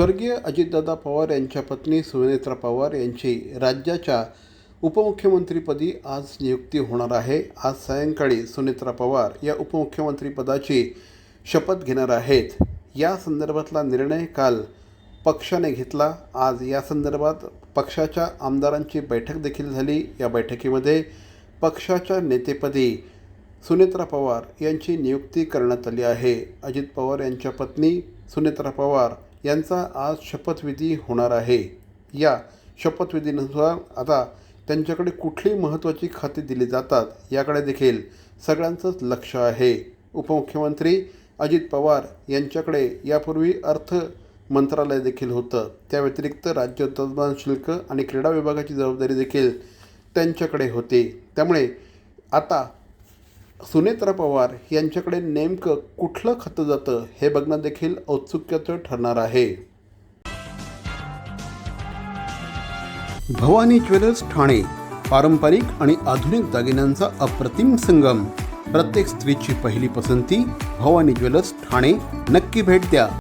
स्वर्गीय अजितदादा पवार यांच्या पत्नी सुनेत्रा पवार यांची राज्याच्या उपमुख्यमंत्रीपदी आज नियुक्ती होणार आहे। आज सायंकाळी सुनेत्रा पवार या उपमुख्यमंत्रीपदाची शपथ घेणार आहेत। या संदर्भातला निर्णय काल पक्षाने घेतला। आज या संदर्भात पक्षाच्या आमदारांची बैठक देखील झाली। या बैठकीमध्ये पक्षाच्या नेतेपदी सुनेत्रा पवार यांची नियुक्ती करण्यात आली आहे। अजित पवार यांच्या पत्नी सुनेत्रा पवार यांचा आज शपथविधी होणार आहे। या शपथविधीनुसार आता त्यांच्याकडे कुठली महत्त्वाची खाती दिली जातात याकडे देखील सगळ्यांचंच लक्ष आहे। उपमुख्यमंत्री अजित पवार यांच्याकडे यापूर्वी अर्थ मंत्रालय देखील होतं। त्या व्यतिरिक्त राज्य उत्पादन शुल्क आणि क्रीडा विभागाची जबाबदारी देखील त्यांच्याकडे होती। त्यामुळे आता सुनेत्रा पवार यांच्याकडे नेमकं कुठलं खातं जातं हे बघणं देखील औत्सुक्याचं ठरणार आहे। भवानी ज्वेलर्स ठाणे, पारंपरिक आणि आधुनिक दागिन्यांचा अप्रतिम संगम। प्रत्येक स्त्रीची पहिली पसंती भवानी ज्वेलर्स ठाणे। नक्की भेट द्या।